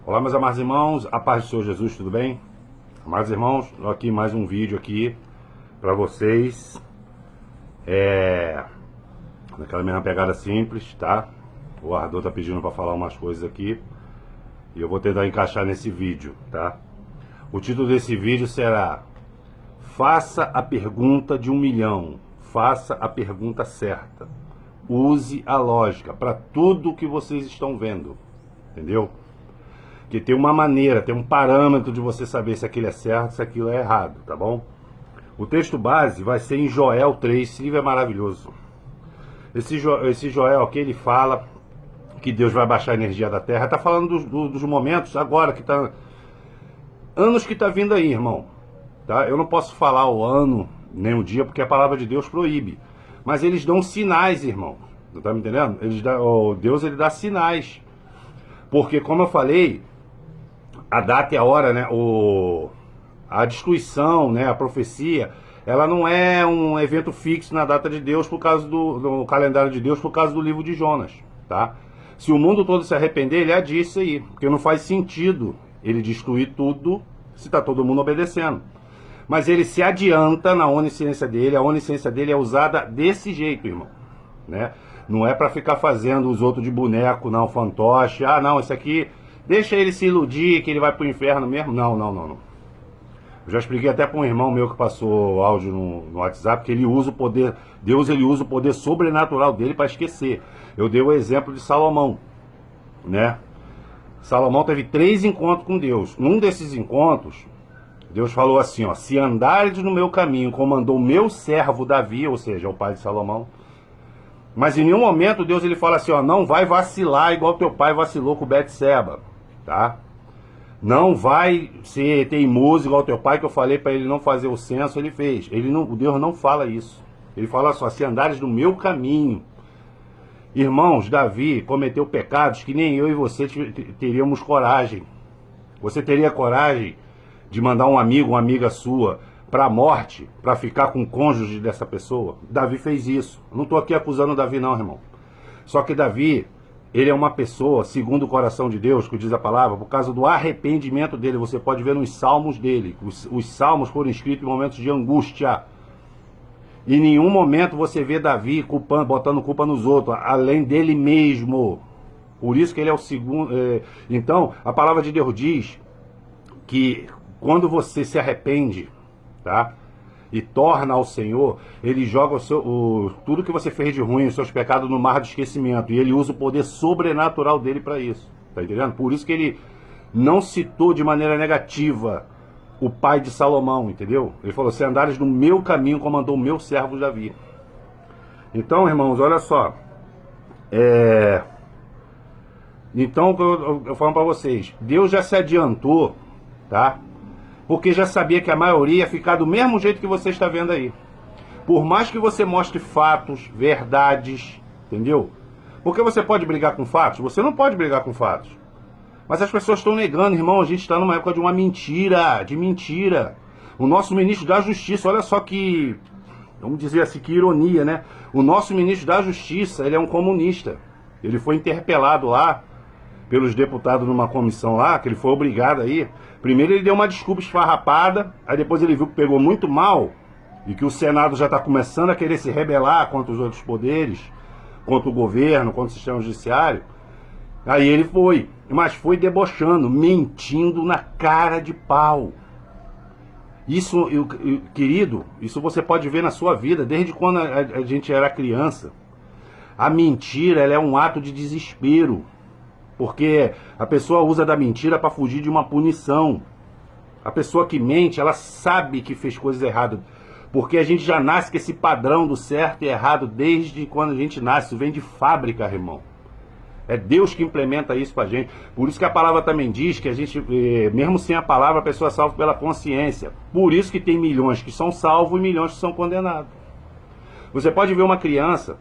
Olá, meus amados irmãos, a paz do Senhor Jesus, tudo bem? Amados irmãos, aqui mais um vídeo aqui para vocês, naquela mesma pegada simples, tá? O Ardor tá pedindo para falar umas coisas aqui e eu vou tentar encaixar nesse vídeo, tá? O título desse vídeo será: faça a pergunta de 1 milhão, faça a pergunta certa, use a lógica para tudo que vocês estão vendo, entendeu? Que tem uma maneira, tem um parâmetro de você saber se aquilo é certo, se aquilo é errado, tá bom? O texto base vai ser em Joel 3, esse livro é maravilhoso. Esse Joel aqui, ele fala que Deus vai baixar a energia da terra. Tá falando dos momentos agora, que tá... anos que tá vindo aí, irmão. Tá? Eu não posso falar o ano, nem o dia, porque a palavra de Deus proíbe. Mas eles dão sinais, irmão. Não tá me entendendo? Deus, ele dá sinais. Porque, como eu falei, a data e a hora, né, a destruição, né, a profecia, ela não é um evento fixo na data de Deus por causa do calendário de Deus, por causa do livro de Jonas, tá? Se o mundo todo se arrepender, ele é disso aí, porque não faz sentido ele destruir tudo se está todo mundo obedecendo. Mas ele se adianta na onisciência dele, a onisciência dele é usada desse jeito, irmão, né? Não é para ficar fazendo os outros de boneco, não, fantoche. Ah, não, esse aqui, deixa ele se iludir que ele vai pro inferno mesmo. Não. Eu já expliquei até para um irmão meu que passou áudio no WhatsApp que ele usa o poder, Deus, ele usa o poder sobrenatural dele para esquecer. Eu dei o exemplo de Salomão, né? Salomão teve 3 encontros com Deus. Num desses encontros, Deus falou assim, ó: se andares no meu caminho, como andou o meu servo Davi, ou seja, o pai de Salomão. Mas em nenhum momento Deus, ele fala assim, ó: não vai vacilar igual teu pai vacilou com Betseba, tá? Não vai ser teimoso igual teu pai, que eu falei para ele não fazer o censo, ele fez. Deus não fala isso. Ele fala só: se andares no meu caminho. Irmãos, Davi cometeu pecados que nem eu e você teríamos coragem. Você teria coragem de mandar um amigo, uma amiga sua para a morte, para ficar com o cônjuge dessa pessoa? Davi fez isso. Eu não estou aqui acusando Davi não, irmão. Só que Davi, ele é uma pessoa, segundo o coração de Deus, que diz a palavra, por causa do arrependimento dele. Você pode ver nos salmos dele. Os salmos foram escritos em momentos de angústia. Em nenhum momento você vê Davi botando culpa nos outros, além dele mesmo. Por isso que ele é o segundo. Então, a palavra de Deus diz que quando você se arrepende, tá, e torna ao Senhor, ele joga tudo que você fez de ruim, os seus pecados, no mar do esquecimento, e ele usa o poder sobrenatural dele para isso, tá entendendo? Por isso que ele não citou de maneira negativa o pai de Salomão, entendeu? Ele falou: se andares no meu caminho, como andou o meu servo Davi. Então, irmãos, olha só, então eu falo para vocês, Deus já se adiantou, tá? Porque já sabia que a maioria ia ficar do mesmo jeito que você está vendo aí. Por mais que você mostre fatos, verdades, entendeu? Porque você pode brigar com fatos? Você não pode brigar com fatos. Mas as pessoas estão negando, irmão. A gente está numa época de uma mentira, de mentira. O nosso ministro da Justiça, olha só que, vamos dizer assim, que ironia, né? O nosso ministro da Justiça, ele é um comunista. Ele foi interpelado lá pelos deputados numa comissão lá, que ele foi obrigado aí. Primeiro ele deu uma desculpa esfarrapada, aí depois ele viu que pegou muito mal e que o Senado já está começando a querer se rebelar contra os outros poderes, contra o governo, contra o sistema judiciário. Aí ele foi, mas foi debochando, mentindo na cara de pau. Isso, querido, isso você pode ver na sua vida, desde quando a gente era criança. A mentira, ela é um ato de desespero. Porque a pessoa usa da mentira para fugir de uma punição. A pessoa que mente, ela sabe que fez coisas erradas. Porque a gente já nasce com esse padrão do certo e errado desde quando a gente nasce. Isso vem de fábrica, irmão. É Deus que implementa isso pra gente. Por isso que a palavra também diz que a gente, mesmo sem a palavra, a pessoa é salva pela consciência. Por isso que tem milhões que são salvos e milhões que são condenados. Você pode ver uma criança,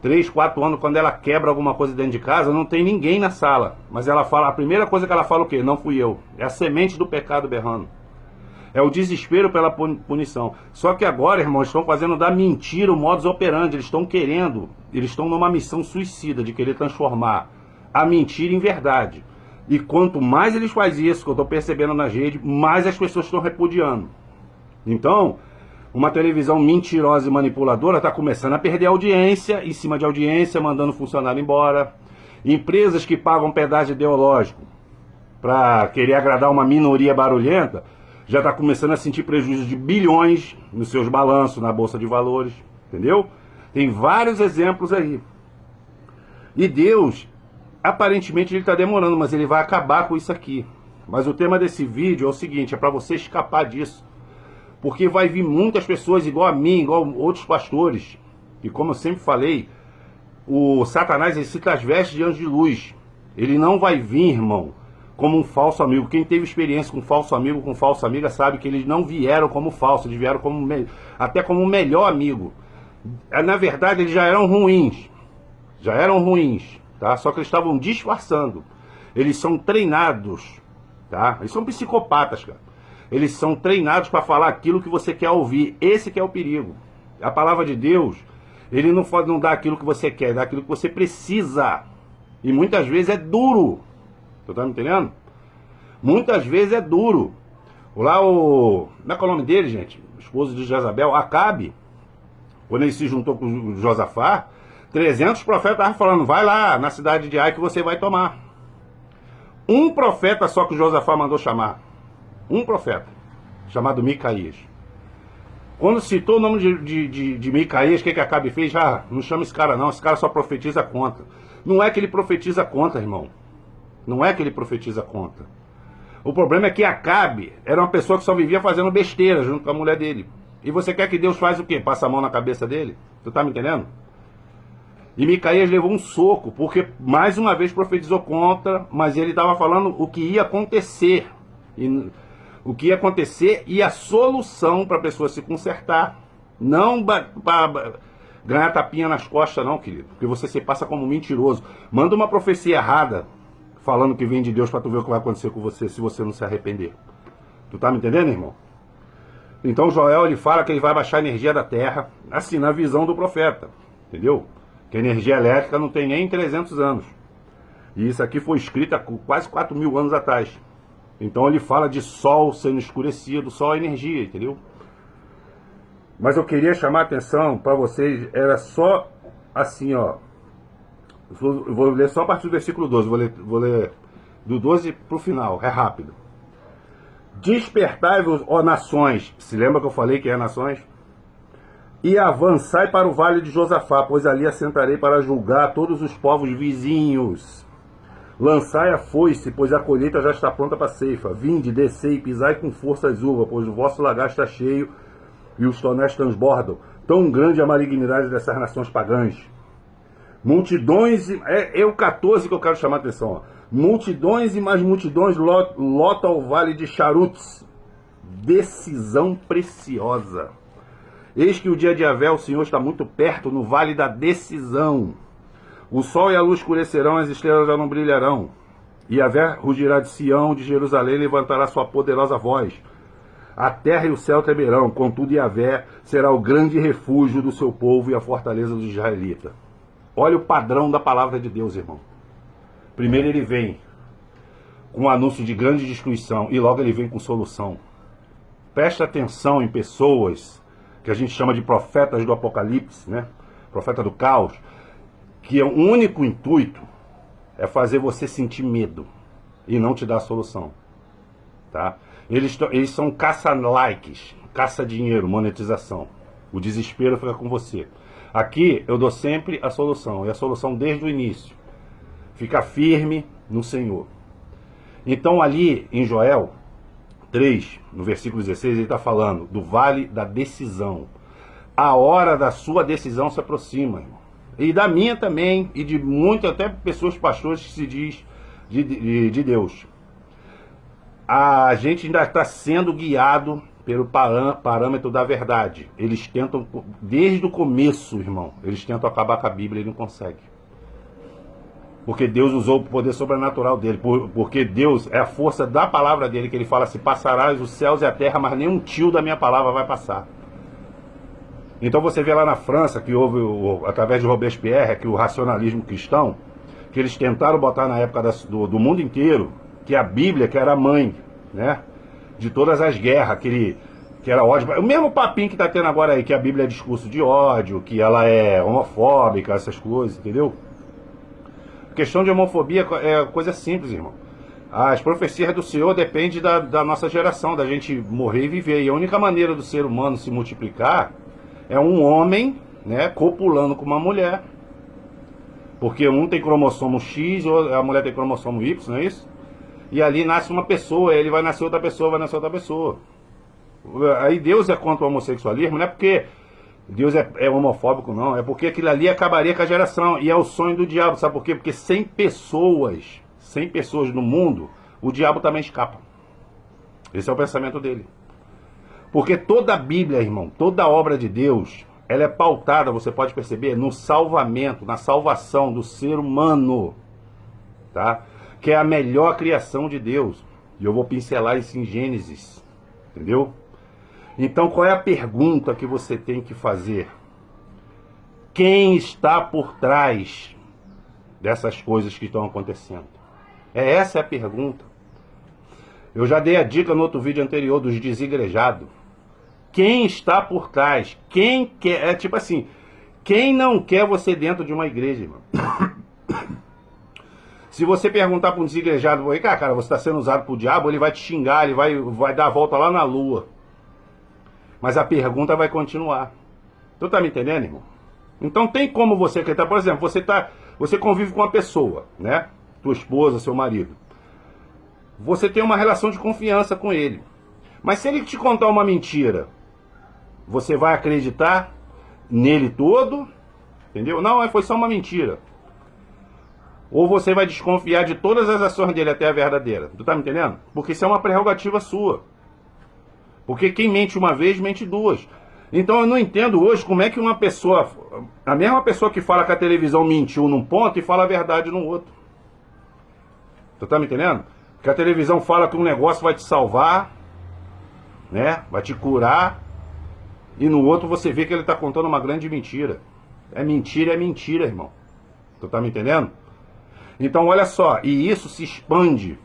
3, 4 anos, quando ela quebra alguma coisa dentro de casa, não tem ninguém na sala. Mas ela fala, a primeira coisa que ela fala é o quê? Não fui eu. É a semente do pecado berrando. É o desespero pela punição. Só que agora, irmãos, estão fazendo da mentira o modus operandi. Eles estão numa missão suicida de querer transformar a mentira em verdade. E quanto mais eles fazem isso, que eu estou percebendo nas redes, mais as pessoas estão repudiando. Então, uma televisão mentirosa e manipuladora está começando a perder audiência, em cima de audiência, mandando funcionário embora. Empresas que pagam pedágio ideológico para querer agradar uma minoria barulhenta, já está começando a sentir prejuízo de bilhões nos seus balanços, na Bolsa de Valores, entendeu? Tem vários exemplos aí. E Deus, aparentemente ele está demorando, mas ele vai acabar com isso aqui. Mas o tema desse vídeo é o seguinte, é para você escapar disso. Porque vai vir muitas pessoas igual a mim, igual a outros pastores. E como eu sempre falei, o Satanás ele se transveste de anjo de luz. Ele não vai vir, irmão, como um falso amigo. Quem teve experiência com falso amigo, com falsa amiga, sabe que eles não vieram como falso, eles vieram como até como o melhor amigo. Na verdade, eles já eram ruins. Já eram ruins, tá? Só que eles estavam disfarçando. Eles são treinados, tá? Eles são psicopatas, cara. Eles são treinados para falar aquilo que você quer ouvir. Esse que é o perigo. A palavra de Deus, ele não pode não dar aquilo que você quer, dá aquilo que você precisa. E muitas vezes é duro. Tu tá me entendendo? Muitas vezes é duro. Lá o... Como é que é o nome dele, gente? O esposo de Jezabel, Acabe. Quando ele se juntou com Josafá, 300 profetas estavam falando, vai lá na cidade de Ai que você vai tomar. Um profeta só que Josafá mandou chamar. Um profeta, chamado Micaías. Quando citou o nome de Micaías, o que Acabe fez? Ah, não chama esse cara não, esse cara só profetiza contra. Não é que ele profetiza contra, irmão. Não é que ele profetiza contra. O problema é que Acabe era uma pessoa que só vivia fazendo besteira junto com a mulher dele. E você quer que Deus faz o quê? Passa a mão na cabeça dele? Tu tá me entendendo? E Micaías levou um soco, porque mais uma vez profetizou contra, mas ele estava falando o que ia acontecer. O que ia acontecer e a solução para a pessoa se consertar. Não para ganhar tapinha nas costas, não, querido. Porque você se passa como mentiroso. Manda uma profecia errada, falando que vem de Deus para tu ver o que vai acontecer com você se você não se arrepender. Tu tá me entendendo, irmão? Então Joel, ele fala que ele vai baixar a energia da terra, assim, na visão do profeta. Entendeu? Que a energia elétrica não tem nem 300 anos. E isso aqui foi escrito há quase 4.000 anos atrás. Então ele fala de sol sendo escurecido, sol é energia, entendeu? Mas eu queria chamar a atenção para vocês, era só assim, ó. Eu vou ler só a partir do versículo 12, vou ler do 12 para o final, é rápido. Despertai-vos, ó nações, se lembra que eu falei que é nações? E avançai para o vale de Josafá, pois ali assentarei para julgar todos os povos vizinhos. Lançai a foice, pois a colheita já está pronta para a ceifa. Vinde, descei, pisai com força as uvas, pois o vosso lagar está cheio e os tonéis transbordam. Tão grande a malignidade dessas nações pagãs. Multidões, é o 14 que eu quero chamar a atenção. Ó. Multidões e mais multidões lotam o vale de Charutes. Decisão preciosa. Eis que o dia de Yahvé, o Senhor, está muito perto, no vale da decisão. O sol e a luz escurecerão, as estrelas já não brilharão. E Yahvé rugirá de Sião, de Jerusalém, levantará sua poderosa voz. A terra e o céu temerão, contudo Yahvé será o grande refúgio do seu povo e a fortaleza dos israelitas. Olha o padrão da palavra de Deus, irmão. Primeiro ele vem com um anúncio de grande destruição e logo ele vem com solução. Presta atenção em pessoas que a gente chama de profetas do Apocalipse, né? Profeta do caos, que o único intuito é fazer você sentir medo e não te dar a solução, tá? Eles são caça-likes, caça-dinheiro, monetização. O desespero fica com você. Aqui eu dou sempre a solução, e a solução desde o início. Fica firme no Senhor. Então ali em Joel 3, no versículo 16, ele está falando do vale da decisão. A hora da sua decisão se aproxima, irmão. E da minha também, e de muitas, até pessoas, pastores que se diz de Deus. A gente ainda está sendo guiado pelo parâmetro da verdade. Eles tentam, desde o começo, irmão, eles tentam acabar com a Bíblia e não conseguem. Porque Deus usou o poder sobrenatural dele, porque Deus é a força da palavra dele, que ele fala assim, passarás os céus e a terra, mas nem um tio da minha palavra vai passar. Então você vê lá na França, que houve, através de Robespierre, que o racionalismo cristão, que eles tentaram botar na época do mundo inteiro, que a Bíblia, que era a mãe, né, de todas as guerras, que era ódio. O mesmo papinho que tá tendo agora aí, que a Bíblia é discurso de ódio, que ela é homofóbica, essas coisas, entendeu? A questão de homofobia é coisa simples, irmão. As profecias do Senhor dependem da nossa geração, da gente morrer e viver. E a única maneira do ser humano se multiplicar é um homem, né, copulando com uma mulher. Porque um tem cromossomo X, a mulher tem cromossomo Y, não é isso? E ali nasce uma pessoa, ele vai nascer outra pessoa, vai nascer outra pessoa. Aí Deus é contra o homossexualismo, não é porque Deus é homofóbico, não. É porque aquilo ali acabaria com a geração. E é o sonho do diabo, sabe por quê? Porque 100 pessoas no mundo, o diabo também escapa. Esse é o pensamento dele. Porque toda a Bíblia, irmão, toda a obra de Deus, ela é pautada, você pode perceber, no salvamento, na salvação do ser humano, tá? Que é a melhor criação de Deus. E eu vou pincelar isso em Gênesis, entendeu? Então, qual é a pergunta que você tem que fazer? Quem está por trás dessas coisas que estão acontecendo? Essa é a pergunta. Eu já dei a dica no outro vídeo anterior dos desigrejados. Quem está por trás? Quem quer? É tipo assim, quem não quer você dentro de uma igreja, irmão? Se você perguntar para um desigrejado, cara, você está sendo usado por diabo, ele vai te xingar, ele vai dar a volta lá na lua. Mas a pergunta vai continuar. Tu tá me entendendo, irmão? Então tem como você acreditar, por exemplo, você convive com uma pessoa, né? Tua esposa, seu marido. Você tem uma relação de confiança com ele. Mas se ele te contar uma mentira, você vai acreditar nele todo? Entendeu? Não, foi só uma mentira. Ou você vai desconfiar de todas as ações dele até a verdadeira. Tu tá me entendendo? Porque isso é uma prerrogativa sua. Porque quem mente uma vez, mente duas. Então eu não entendo hoje como é que uma pessoa, a mesma pessoa que fala que a televisão mentiu num ponto e fala a verdade no outro. Tu tá me entendendo? Que a televisão fala que um negócio vai te salvar, né? Vai te curar. E no outro você vê que ele tá contando uma grande mentira. É mentira, irmão. Tu tá me entendendo? Então olha só, e isso se expande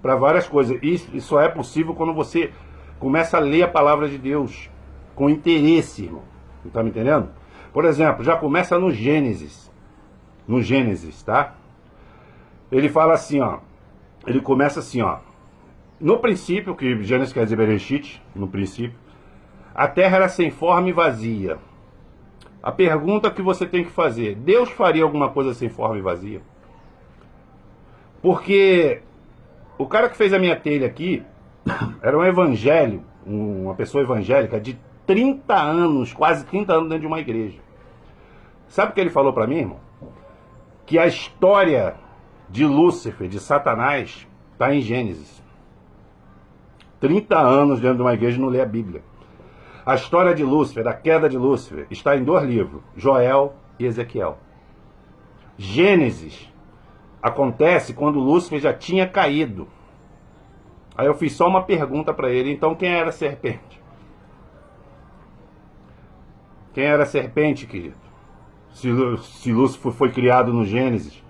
para várias coisas. Isso só é possível quando você começa a ler a palavra de Deus com interesse, irmão. Tu tá me entendendo? Por exemplo, já começa no Gênesis. No Gênesis, tá? Ele fala assim, ó. Ele começa assim, ó. No princípio, que Gênesis quer dizer Bereshit, no princípio, a terra era sem forma e vazia. A pergunta que você tem que fazer, Deus faria alguma coisa sem forma e vazia? Porque o cara que fez a minha telha aqui era um evangélico, uma pessoa evangélica de 30 anos, quase 30 anos dentro de uma igreja. Sabe o que ele falou para mim, irmão? Que a história de Lúcifer, de Satanás, está em Gênesis. 30 anos dentro de uma igreja e não lê a Bíblia. A história de Lúcifer, da queda de Lúcifer, está em 2 livros, Joel e Ezequiel. Gênesis acontece quando Lúcifer já tinha caído. Aí eu fiz só uma pergunta para ele, então quem era a serpente? Quem era a serpente, querido? Se Lúcifer foi criado no Gênesis,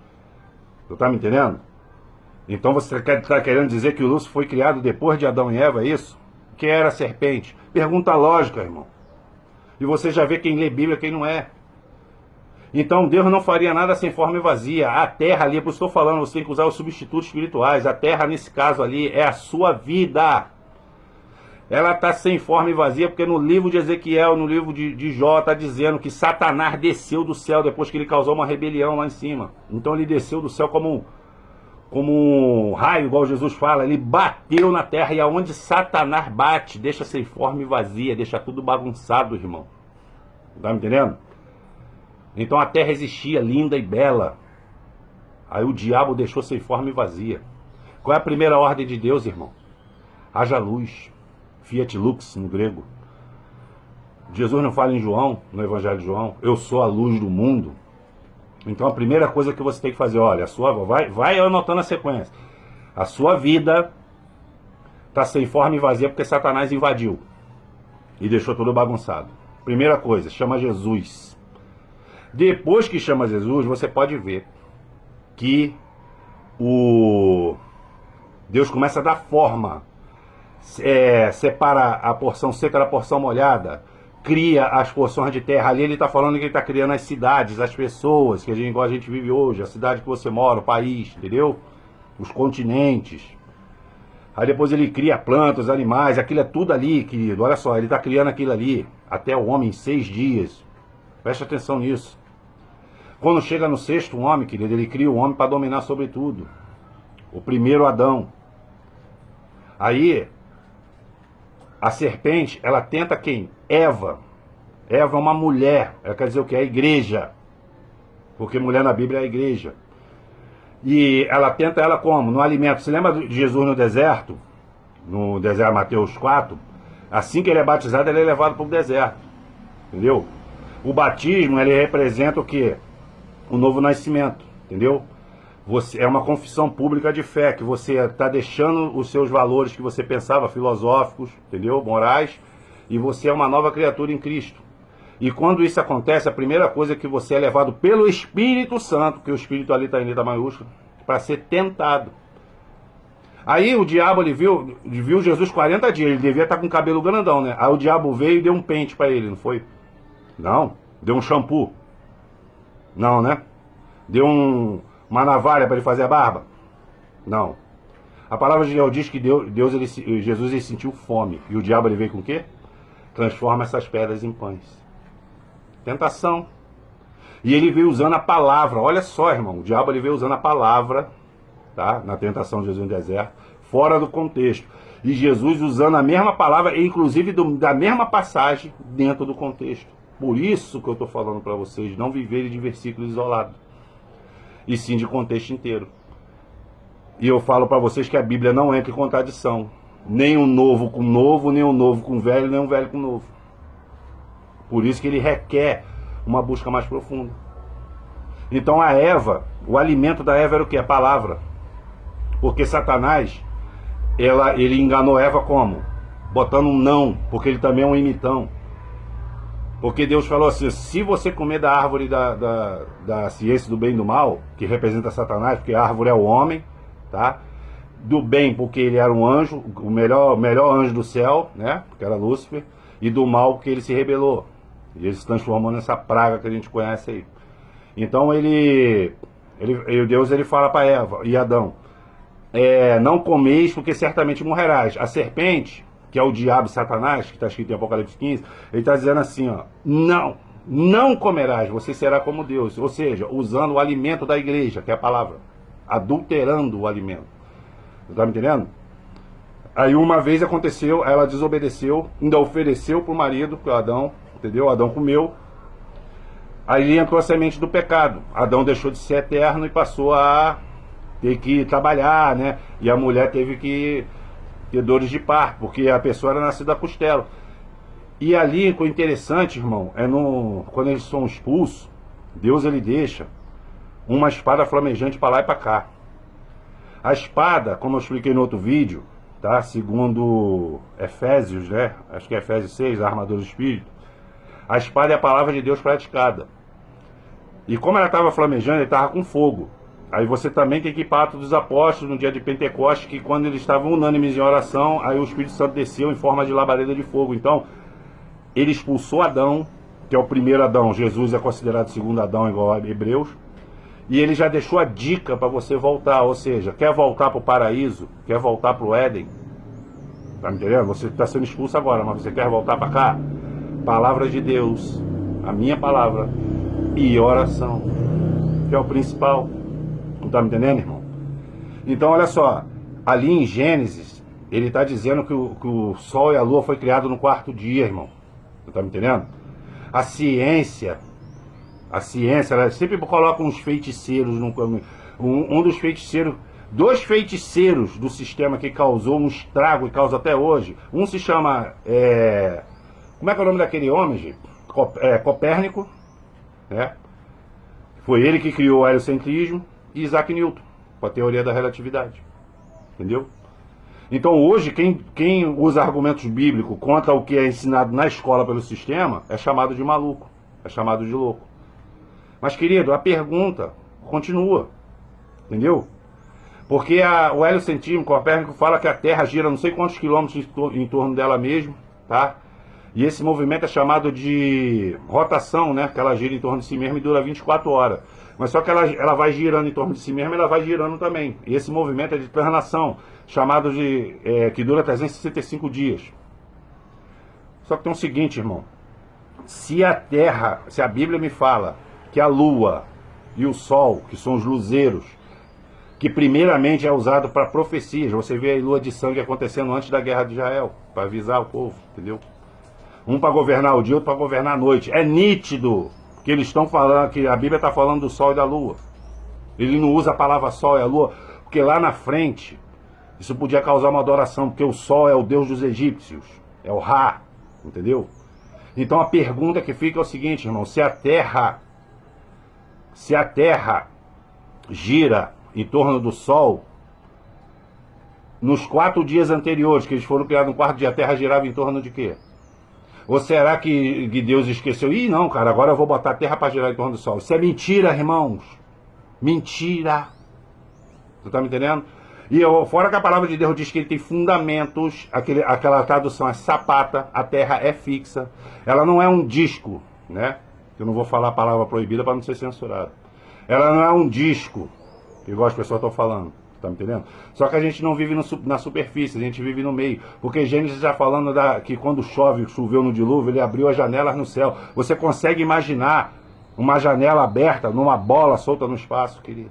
tu tá me entendendo? Então você está querendo dizer que o Lúcifer foi criado depois de Adão e Eva, é isso? Quem era a serpente? Pergunta lógica, irmão. E você já vê quem lê Bíblia e quem não é. Então Deus não faria nada sem forma e vazia. A terra ali, por isso estou falando, você tem que usar os substitutos espirituais. A terra, nesse caso ali, é a sua vida. Ela está sem forma e vazia, porque no livro de Ezequiel, no livro de Jó, está dizendo que Satanás desceu do céu depois que ele causou uma rebelião lá em cima. Então ele desceu do céu como um raio, igual Jesus fala. Ele bateu na terra, e aonde Satanás bate, deixa sem forma e vazia, deixa tudo bagunçado, irmão. Tá me entendendo? Então a terra existia linda e bela. Aí o diabo deixou sem forma e vazia. Qual é a primeira ordem de Deus, irmão? Haja luz. Fiat lux no grego. Jesus não fala em João, no Evangelho de João, eu sou a luz do mundo. Então a primeira coisa que você tem que fazer, olha, vai anotando a sequência. A sua vida está sem forma e vazia porque Satanás invadiu e deixou tudo bagunçado. Primeira coisa, chama Jesus. Depois que chama Jesus, você pode ver que Deus começa a dar forma, separa a porção seca da porção molhada, cria as porções de terra. Ali ele está falando que ele está criando as cidades, as pessoas, que igual a gente vive hoje, a cidade que você mora, o país, entendeu? Os continentes. Aí depois ele cria plantas, animais, aquilo é tudo ali, querido. Olha só, ele está criando aquilo ali, até o homem em 6 dias. Preste atenção nisso. Quando chega no 6º homem, querido, ele cria o homem para dominar sobre tudo. O primeiro Adão. Aí, a serpente, ela tenta quem? Eva. Eva é uma mulher. Ela quer dizer o que? É a igreja. Porque mulher na Bíblia é a igreja. E ela tenta ela como? No alimento. Você lembra de Jesus no deserto? No deserto Mateus 4? Assim que ele é batizado, ele é levado para o deserto. Entendeu? O batismo, ele representa o quê? O novo nascimento. Entendeu? É uma confissão pública de fé, que você está deixando os seus valores que você pensava, filosóficos, entendeu? Morais, e você é uma nova criatura em Cristo. E quando isso acontece, a primeira coisa é que você é levado pelo Espírito Santo, que o Espírito ali está em letra maiúscula, para ser tentado. Aí o diabo, ele viu Jesus 40 dias, ele devia estar com o cabelo grandão, né? Aí o diabo veio e deu um pente para ele, não foi? Não, deu um shampoo. Não, né? Deu uma navalha para ele fazer a barba? Não. A palavra de Deus diz que Jesus ele sentiu fome. E o diabo ele veio com o quê? Transforma essas pedras em pães. Tentação. E ele veio usando a palavra. Olha só, irmão. O diabo ele veio usando a palavra, tá? Na tentação de Jesus no deserto, fora do contexto. E Jesus usando a mesma palavra, inclusive da mesma passagem, dentro do contexto. Por isso que eu estou falando para vocês, não viverem de versículos isolados, e sim de contexto inteiro. E eu falo para vocês que a Bíblia não entra em contradição. Nem o novo com novo, nem o novo com velho, nem o velho com novo. Por isso que ele requer uma busca mais profunda. Então a Eva, o alimento da Eva era o que? A palavra. Porque Satanás, ele enganou Eva como? Botando um não, porque ele também é um imitão. Porque Deus falou assim, se você comer da árvore da ciência do bem e do mal, que representa Satanás, porque a árvore é o homem, tá? Do bem, porque ele era um anjo, o melhor anjo do céu, né? Que era Lúcifer, e do mal, porque ele se rebelou. E ele se transformou nessa praga que a gente conhece aí. Então Deus ele fala para Eva e Adão, não comeis, porque certamente morrerás. A serpente, que é o diabo e Satanás, que está escrito em Apocalipse 15, ele está dizendo assim, ó, não comerás, você será como Deus. Ou seja, usando o alimento da igreja, que é a palavra, adulterando o alimento. Está me entendendo? Aí uma vez aconteceu, ela desobedeceu, ainda ofereceu para o marido, para Adão, entendeu? Adão comeu. Aí entrou a semente do pecado. Adão deixou de ser eterno e passou a ter que trabalhar, né? E a mulher teve que ter dores de parto, porque a pessoa era nascida da costela. E ali, o interessante, irmão, quando eles são expulsos, Deus ele deixa uma espada flamejante para lá e para cá. A espada, como eu expliquei no outro vídeo, tá? Segundo Efésios, né? Acho que é Efésios 6, a armadura do Espírito. A espada é a palavra de Deus praticada. E como ela estava flamejando, ele estava com fogo. Aí você também tem que ir para Atos dos Apóstolos, no dia de Pentecostes, que quando eles estavam unânimes em oração, aí o Espírito Santo desceu em forma de labareda de fogo. Então, ele expulsou Adão, que é o primeiro Adão. Jesus é considerado o segundo Adão, igual a Hebreus. E ele já deixou a dica para você voltar. Ou seja, quer voltar para o paraíso? Quer voltar para o Éden? Tá me entendendo? Você está sendo expulso agora, mas você quer voltar para cá? Palavra de Deus, a minha palavra e oração, que é o principal. Não tá me entendendo, irmão? Então, olha só, ali em Gênesis, ele está dizendo que o Sol e a Lua foi criado no 4º dia, irmão. Não tá me entendendo? A ciência, ela sempre coloca uns feiticeiros no caminho. Um dos feiticeiros, 2 feiticeiros do sistema que causou um estrago e causa até hoje. Um se chama, como é que é o nome daquele homem, gente? Copérnico, né? Foi ele que criou o heliocentrismo. E Isaac Newton, com a teoria da relatividade. Entendeu? Então hoje, quem usa argumentos bíblicos contra o que é ensinado na escola pelo sistema, é chamado de maluco, é chamado de louco. Mas, querido, a pergunta continua. Entendeu? Porque o heliocentrismo copérnico fala que a Terra gira não sei quantos quilômetros em torno dela mesmo, tá? E esse movimento é chamado de rotação, né? Que ela gira em torno de si mesma e dura 24 horas. Mas só que ela vai girando em torno de si mesma e ela vai girando também. E esse movimento é de translação, chamado de... que dura 365 dias. Só que tem o seguinte, irmão. Se a Terra, se a Bíblia me fala que a Lua e o Sol, que são os luzeiros, que primeiramente é usado para profecias. Você vê aí lua de sangue acontecendo antes da guerra de Israel, para avisar o povo, entendeu? Um para governar o dia, outro para governar a noite. É nítido que eles estão falando, que a Bíblia está falando do sol e da lua. Ele não usa a palavra sol e a lua, porque lá na frente, isso podia causar uma adoração, porque o sol é o deus dos egípcios, é o Ra, entendeu? Então a pergunta que fica é o seguinte, irmão, se a Terra gira em torno do Sol, nos 4 dias anteriores, que eles foram criados no quarto dia, a Terra girava em torno de quê? Ou será que Deus esqueceu? Ih, não, cara, agora eu vou botar a Terra para girar em torno do Sol. Isso é mentira, irmãos. Mentira. Você tá me entendendo? E fora que a palavra de Deus diz que ele tem fundamentos, aquela tradução é sapata, a Terra é fixa. Ela não é um disco, né? Eu não vou falar a palavra proibida para não ser censurado. Ela não é um disco, igual as pessoas estão falando, tá me entendendo? Só que a gente não vive na superfície, a gente vive no meio. Porque Gênesis já falando que quando choveu no dilúvio, ele abriu as janelas no céu. Você consegue imaginar uma janela aberta numa bola solta no espaço, querido?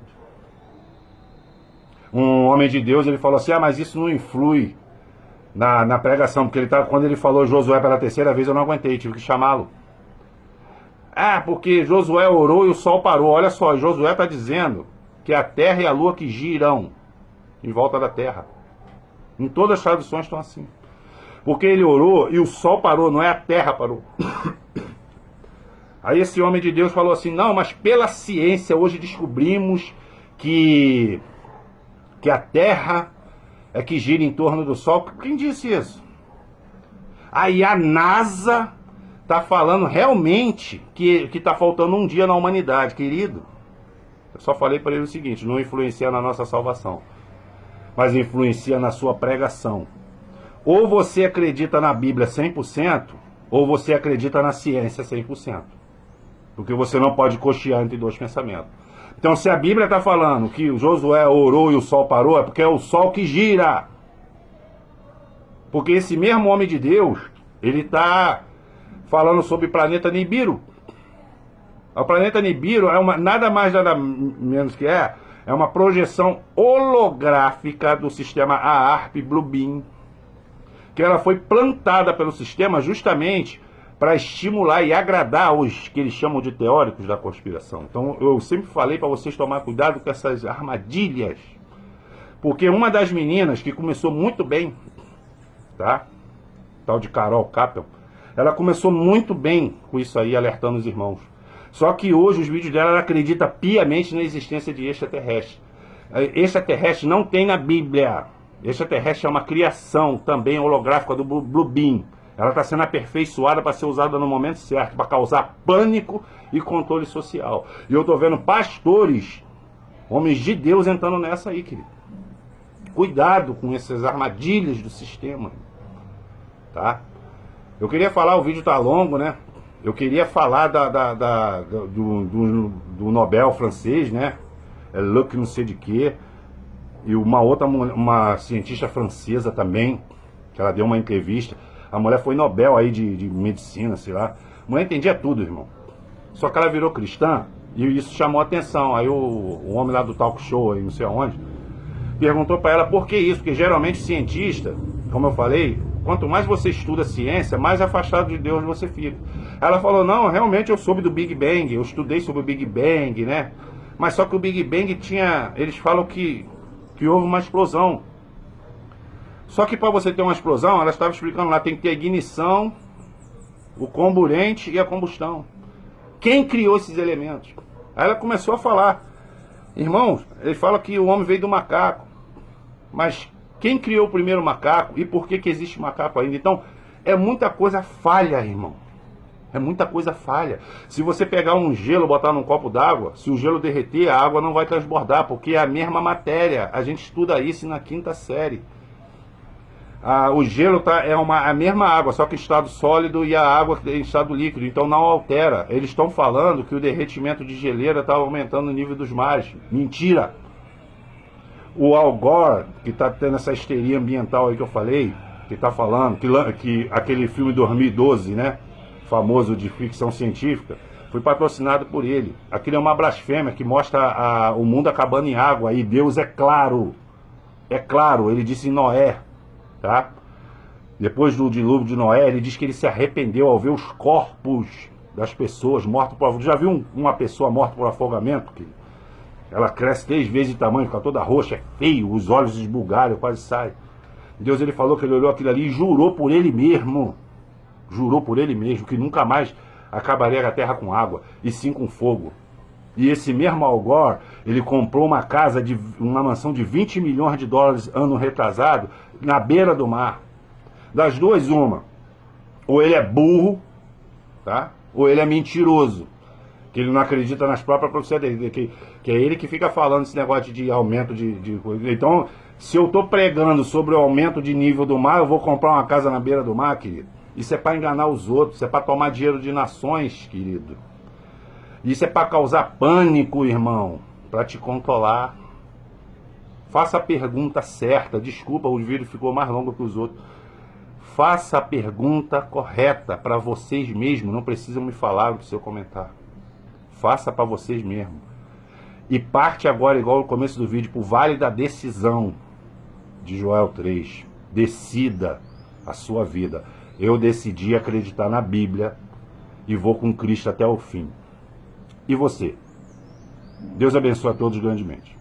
Um homem de Deus, ele falou assim, mas isso não influi na pregação, porque quando ele falou Josué pela terceira vez, eu não aguentei, tive que chamá-lo. Porque Josué orou e o sol parou. Olha só, Josué está dizendo que a terra e a lua que giram em volta da terra. Em todas as traduções estão assim. Porque ele orou e o sol parou, não é a terra parou. Aí esse homem de Deus falou assim, não, mas pela ciência hoje descobrimos que a terra é que gira em torno do sol. Quem disse isso? Aí a NASA está falando realmente que está faltando um dia na humanidade, querido. Eu só falei para ele o seguinte, não influencia na nossa salvação, mas influencia na sua pregação. Ou você acredita na Bíblia 100%, ou você acredita na ciência 100%. Porque você não pode cochear entre dois pensamentos. Então, se a Bíblia está falando que Josué orou e o sol parou, é porque é o sol que gira. Porque esse mesmo homem de Deus, ele está falando sobre o planeta Nibiru. O planeta Nibiru é nada mais nada menos que é uma projeção holográfica do sistema AARP Blue Beam, que ela foi plantada pelo sistema justamente para estimular e agradar os que eles chamam de teóricos da conspiração. Então eu sempre falei para vocês tomar cuidado com essas armadilhas, porque uma das meninas que começou muito bem, tá? Tal de Carol Capel, ela começou muito bem com isso aí, alertando os irmãos. Só que hoje os vídeos dela, ela acredita piamente na existência de extraterrestre. Extraterrestre não tem na Bíblia. Extraterrestre é uma criação também holográfica do Blue Beam. Ela está sendo aperfeiçoada para ser usada no momento certo, para causar pânico e controle social. E eu estou vendo pastores, homens de Deus, entrando nessa aí, querido. Cuidado com essas armadilhas do sistema. Tá? Eu queria falar, o vídeo está longo, né? Eu queria falar do Nobel francês, né? Luc não sei de quê. E uma cientista francesa também, que ela deu uma entrevista. A mulher foi Nobel aí de medicina, sei lá. A mulher entendia tudo, irmão. Só que ela virou cristã e isso chamou a atenção. Aí o homem lá do talk show, aí não sei aonde, perguntou para ela por que isso. Porque geralmente cientista, como eu falei, quanto mais você estuda ciência, mais afastado de Deus você fica. Ela falou, não, realmente eu soube do Big Bang, eu estudei sobre o Big Bang, né? Mas só que o Big Bang tinha, eles falam que houve uma explosão. Só que para você ter uma explosão, ela estava explicando lá, tem que ter a ignição, o comburente e a combustão. Quem criou esses elementos? Aí ela começou a falar, irmãos, eles falam que o homem veio do macaco, mas quem criou o primeiro macaco e por que existe macaco ainda? Então, é muita coisa falha, irmão. É muita coisa falha. Se você pegar um gelo e botar num copo d'água, se o gelo derreter, a água não vai transbordar, porque é a mesma matéria. A gente estuda isso na 5ª série. O gelo é a mesma água, só que em estado sólido, e a água em estado líquido, então não altera. Eles estão falando que o derretimento de geleira está aumentando o nível dos mares. Mentira! O Al Gore, que está tendo essa histeria ambiental aí que eu falei, que está falando, que aquele filme 2012, né, famoso de ficção científica, foi patrocinado por ele. Aquilo é uma blasfêmia que mostra o mundo acabando em água, e Deus é claro, ele disse em Noé, tá? Depois do dilúvio de Noé, ele diz que ele se arrependeu ao ver os corpos das pessoas mortas por afogamento. Já viu uma pessoa morta por afogamento? Que ela cresce 3 vezes de tamanho, fica toda roxa, é feio, os olhos esbugalham, quase sai. Deus, ele falou que ele olhou aquilo ali e jurou por ele mesmo, que nunca mais acabaria a terra com água, e sim com fogo. E esse mesmo Al Gore, ele comprou uma mansão de 20 milhões de dólares ano retrasado, na beira do mar. Das duas, uma. Ou ele é burro, tá? Ou ele é mentiroso, que ele não acredita nas próprias profecias dele, que é ele que fica falando esse negócio de aumento de coisa. Então, se eu estou pregando sobre o aumento de nível do mar, eu vou comprar uma casa na beira do mar, querido. Isso é para enganar os outros, isso é para tomar dinheiro de nações, querido. Isso é para causar pânico, irmão, para te controlar. Faça a pergunta certa. Desculpa, o vídeo ficou mais longo que os outros. Faça a pergunta correta para vocês mesmos. Não precisam me falar no seu comentário. Faça para vocês mesmos. E parte agora, igual no começo do vídeo, para o Vale da Decisão de Joel 3. Decida a sua vida. Eu decidi acreditar na Bíblia e vou com Cristo até o fim. E você? Deus abençoe a todos grandemente.